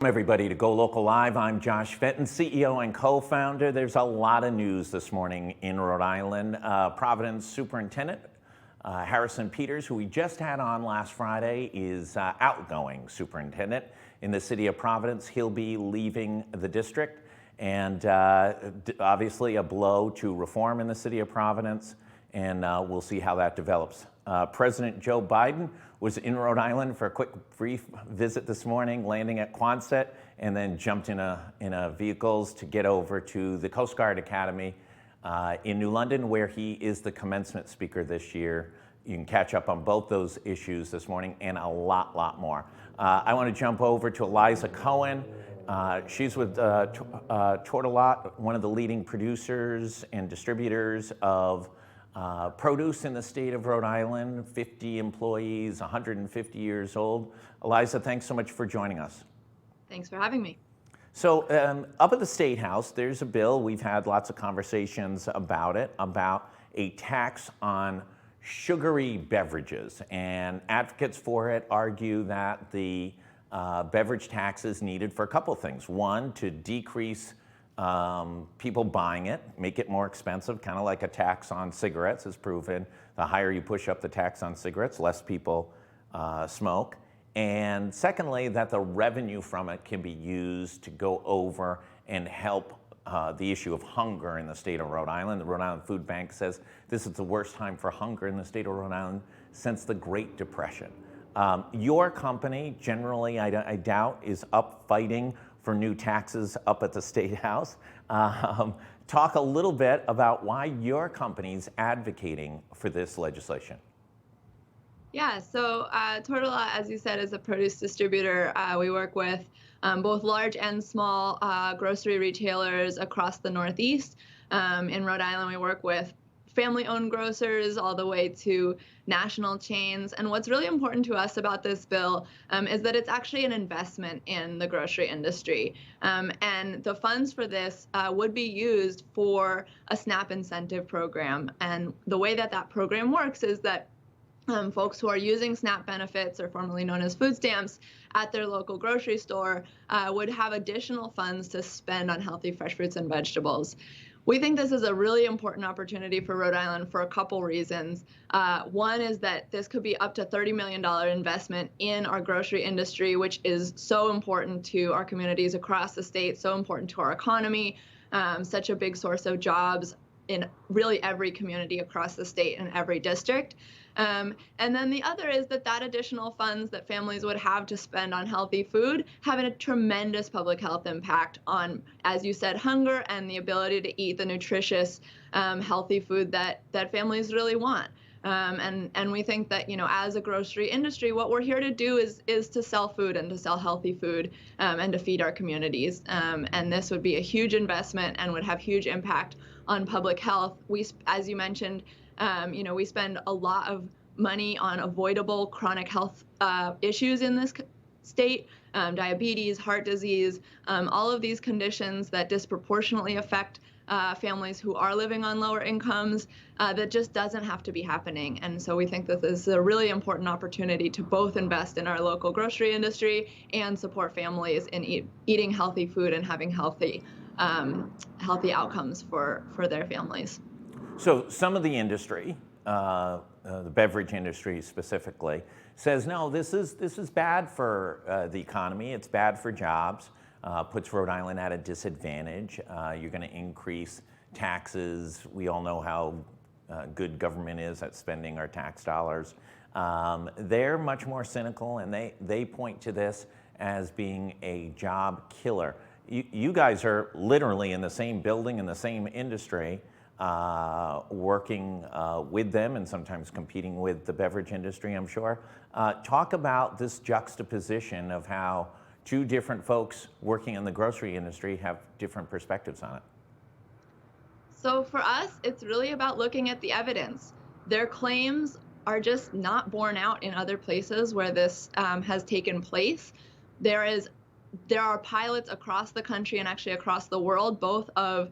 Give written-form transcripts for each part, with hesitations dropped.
Welcome everybody to Go Local Live. I'm Josh Fenton, CEO and co-founder. There's a lot of news this morning in Rhode Island. Providence Superintendent Harrison Peters, who we just had on last Friday, is outgoing superintendent in the city of Providence. He'll be leaving the district, and obviously a blow to reform in the city of Providence, and we'll see how that develops. President Joe Biden was in Rhode Island for a quick, brief visit this morning, landing at Quonset, and then jumped in a vehicles to get over to the Coast Guard Academy in New London, where he is the commencement speaker this year. You can catch up on both those issues this morning and a lot more. I want to jump over to Eliza Cohen. She's with Tortolot, one of the leading producers and distributors of produce in the state of Rhode Island, 50 employees, 150 years old. Eliza, thanks so much for joining us. Thanks for having me. So up at the State House, there's a bill. We've had lots of conversations about it, about a tax on sugary beverages. And advocates for it argue that the beverage tax is needed for a couple of things. One, to decrease people buying it, make it more expensive, kind of like a tax on cigarettes is proven. The higher you push up the tax on cigarettes, less people smoke. And secondly, that the revenue from it can be used to go over and help the issue of hunger in the state of Rhode Island. The Rhode Island Food Bank says this is the worst time for hunger in the state of Rhode Island since the Great Depression. Your company, generally, I doubt, is up fighting for new taxes up at the State House. Talk a little bit about why your company's advocating for this legislation. Yeah, so Tortolot, as you said, is a produce distributor. We work with both large and small grocery retailers across the Northeast. In Rhode Island, we work with family-owned grocers all the way to national chains. And what's really important to us about this bill is that it's actually an investment in the grocery industry. And the funds for this would be used for a SNAP incentive program. And the way that that program works is that folks who are using SNAP benefits, or formerly known as food stamps, at their local grocery store would have additional funds to spend on healthy fresh fruits and vegetables. We think this is a really important opportunity for Rhode Island for a couple reasons. One is that this could be up to $30 million investment in our grocery industry, which is so important to our communities across the state, so important to our economy, such a big source of jobs in really every community across the state and every district. And then the other is that additional funds that families would have to spend on healthy food have a tremendous public health impact on, as you said, hunger and the ability to eat the nutritious, healthy food that families really want. And we think that, as a grocery industry, what we're here to do is to sell food and to sell healthy food and to feed our communities. And this would be a huge investment and would have huge impact on public health. We, as you mentioned, we spend a lot of money on avoidable chronic health issues in this state, diabetes, heart disease, all of these conditions that disproportionately affect families who are living on lower incomes, that just doesn't have to be happening. And so we think that this is a really important opportunity to both invest in our local grocery industry and support families in eating healthy food and having healthy outcomes for their families. So some of the industry, the beverage industry specifically, says, no, this is bad for the economy, it's bad for jobs, puts Rhode Island at a disadvantage. You're going to increase taxes. We all know how good government is at spending our tax dollars. They're much more cynical, and they point to this as being a job killer. You guys are literally in the same building, in the same industry, working with them and sometimes competing with the beverage industry, I'm sure. Talk about this juxtaposition of how two different folks working in the grocery industry have different perspectives on it. So for us, it's really about looking at the evidence. Their claims are just not borne out in other places where this has taken place. There are pilots across the country and actually across the world, both of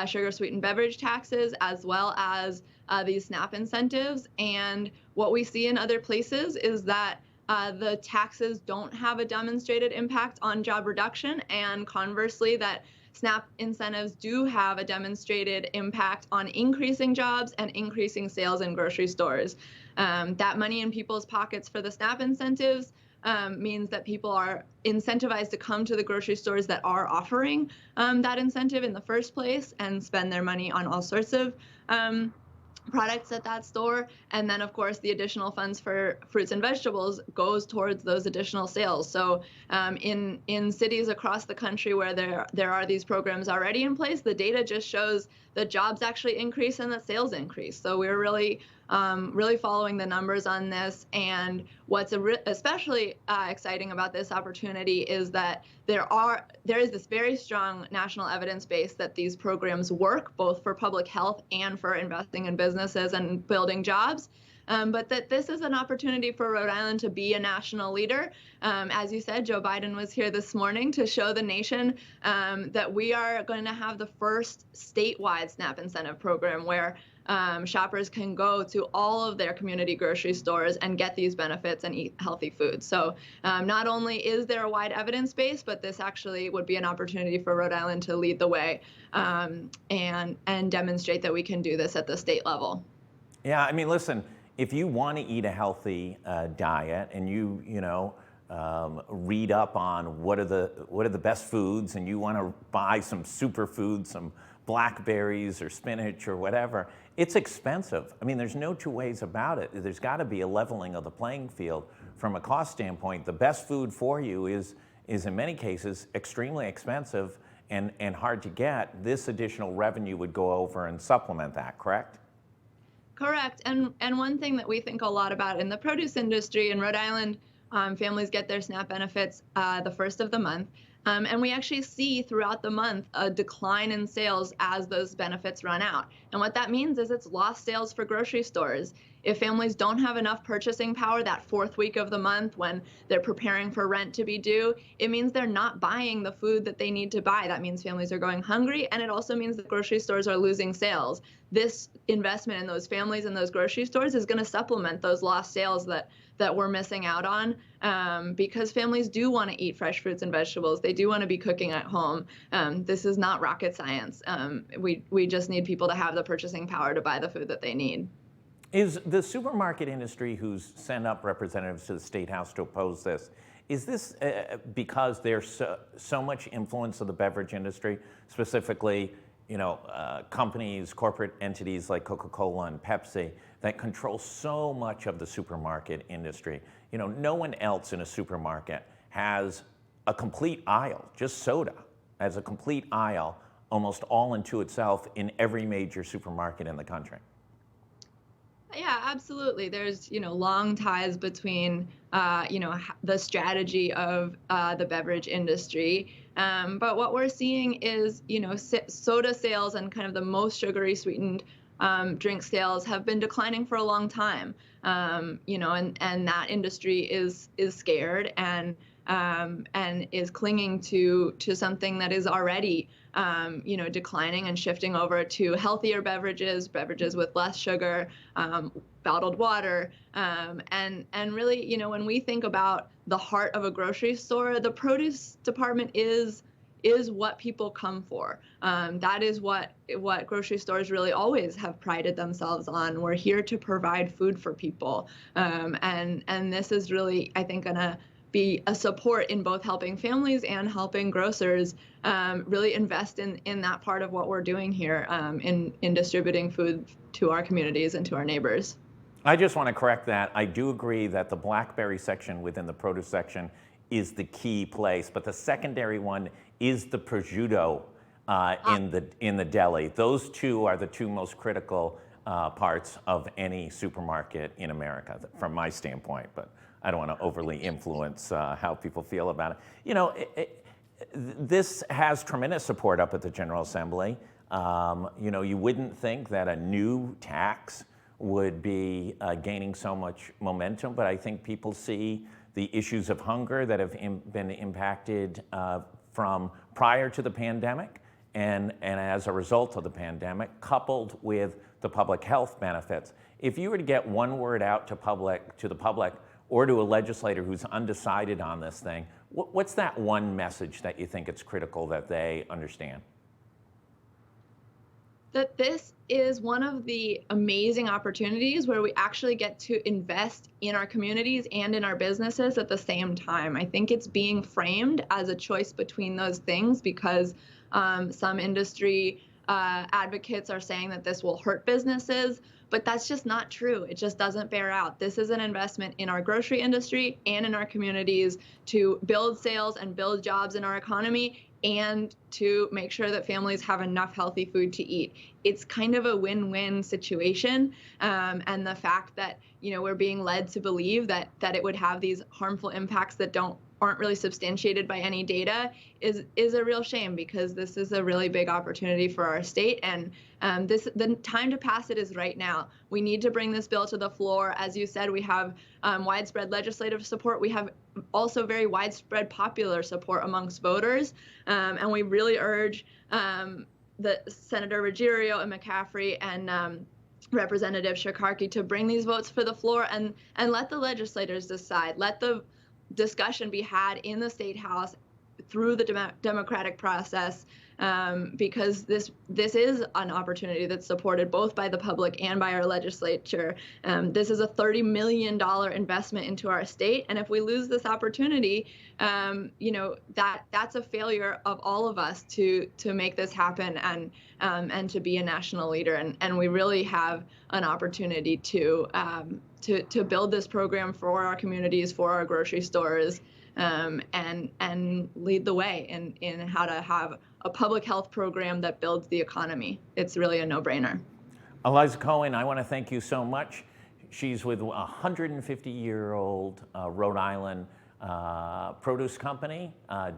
sugar-sweetened beverage taxes as well as these SNAP incentives. And what we see in other places is that the taxes don't have a demonstrated impact on job reduction, and conversely, that SNAP incentives do have a demonstrated impact on increasing jobs and increasing sales in grocery stores. That money in people's pockets for the SNAP incentives means that people are incentivized to come to the grocery stores that are offering that incentive in the first place and spend their money on all sorts of products at that store. And then, of course, the additional funds for fruits and vegetables goes towards those additional sales. So in cities across the country where there are these programs already in place, the data just shows that jobs actually increase and that sales increase. So we're really following the numbers on this. And what's especially exciting about this opportunity is that there is this very strong national evidence base that these programs work, both for public health and for investing in businesses and building jobs. But that this is an opportunity for Rhode Island to be a national leader. As you said, Joe Biden was here this morning to show the nation that we are going to have the first statewide SNAP incentive program where shoppers can go to all of their community grocery stores and get these benefits and eat healthy food. So not only is there a wide evidence base, but this actually would be an opportunity for Rhode Island to lead the way and demonstrate that we can do this at the state level. Yeah, I mean, listen, if you want to eat a healthy diet and you read up on what are the best foods, and you want to buy some superfoods, some blackberries or spinach or whatever, it's expensive. I mean, there's no two ways about it. There's got to be a leveling of the playing field from a cost standpoint. The best food for you is in many cases extremely expensive and hard to get. This additional revenue would go over and supplement that, correct? Correct. And one thing that we think a lot about in the produce industry in Rhode Island, families get their SNAP benefits the first of the month. And we actually see throughout the month a decline in sales as those benefits run out. And what that means is it's lost sales for grocery stores. If families don't have enough purchasing power that fourth week of the month when they're preparing for rent to be due, it means they're not buying the food that they need to buy. That means families are going hungry, and it also means that grocery stores are losing sales. This investment in those families and those grocery stores is going to supplement those lost sales that we're missing out on because families do want to eat fresh fruits and vegetables. They do want to be cooking at home. This is not rocket science. We just need people to have the purchasing power to buy the food that they need. Is the supermarket industry who's sent up representatives to the State House to oppose this, is this because there's so much influence of the beverage industry, specifically, companies, corporate entities like Coca-Cola and Pepsi that control so much of the supermarket industry? No one else in a supermarket has a complete aisle, just soda, has a complete aisle almost all into itself in every major supermarket in the country. Yeah, absolutely. There's, long ties between, the strategy of the beverage industry. But what we're seeing is, soda sales and kind of the most sugary sweetened drink sales have been declining for a long time. And that industry is scared and is clinging to something that is already declining and shifting over to healthier beverages with less sugar, bottled water, and really, when we think about the heart of a grocery store, the produce department is what people come for. That is what grocery stores really always have prided themselves on. We're here to provide food for people, and this is really, I think, gonna be a support in both helping families and helping grocers really invest in that part of what we're doing here in distributing food to our communities and to our neighbors. I just want to correct that. I do agree that the blackberry section within the produce section is the key place, but the secondary one is the prosciutto in the deli. Those two are the two most critical parts of any supermarket in America, from my standpoint. But I don't want to overly influence how people feel about it. This has tremendous support up at the General Assembly. You wouldn't think that a new tax would be gaining so much momentum, but I think people see the issues of hunger that have been impacted from prior to the pandemic and as a result of the pandemic, coupled with the public health benefits. If you were to get one word out to the public, or to a legislator who's undecided on this thing, what's that one message that you think it's critical that they understand? That this is one of the amazing opportunities where we actually get to invest in our communities and in our businesses at the same time. I think it's being framed as a choice between those things because some industry advocates are saying that this will hurt businesses, but that's just not true. It just doesn't bear out. This is an investment in our grocery industry and in our communities to build sales and build jobs in our economy and to make sure that families have enough healthy food to eat. It's kind of a win-win situation. And the fact that, we're being led to believe that it would have these harmful impacts that aren't really substantiated by any data is a real shame, because this is a really big opportunity for our state. And the time to pass it is right now. We need to bring this bill to the floor. As you said, we have widespread legislative support. We have also very widespread popular support amongst voters. And we really urge the Senator Ruggiero and McCaffrey and Representative Shekarki to bring these votes for the floor and let the legislators decide. Let the discussion be had in the State House through the democratic process, because this is an opportunity that's supported both by the public and by our legislature. This is a $30 million investment into our state, and if we lose this opportunity, that's a failure of all of us to make this happen and to be a national leader. And we really have an opportunity to build this program for our communities, for our grocery stores, and lead the way in how to have a public health program that builds the economy. It's really a no-brainer. Eliza Cohen, I want to thank you so much. She's with a 150-year-old Rhode Island produce company,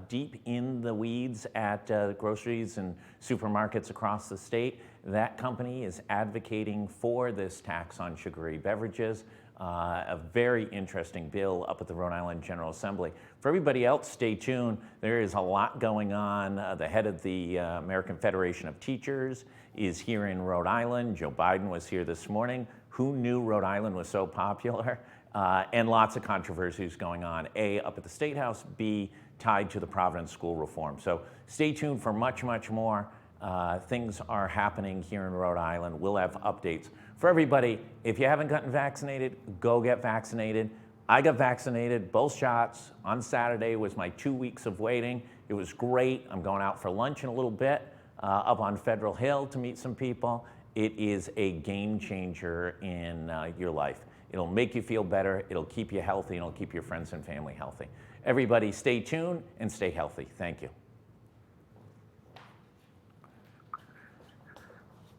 deep in the weeds at groceries and supermarkets across the state. That company is advocating for this tax on sugary beverages. A very interesting bill up at the Rhode Island General Assembly. For everybody else, stay tuned. There is a lot going on. The head of the American Federation of Teachers is here in Rhode Island. Joe Biden was here this morning. Who knew Rhode Island was so popular? And lots of controversies going on. A, up at the State House. B, tied to the Providence school reform. So stay tuned for much, much more. Things are happening here in Rhode Island. We'll have updates. For everybody, if you haven't gotten vaccinated, go get vaccinated. I got vaccinated, both shots. On Saturday was my 2 weeks of waiting. It was great. I'm going out for lunch in a little bit up on Federal Hill to meet some people. It is a game changer in your life. It'll make you feel better. It'll keep you healthy, and it'll keep your friends and family healthy. Everybody stay tuned and stay healthy. Thank you.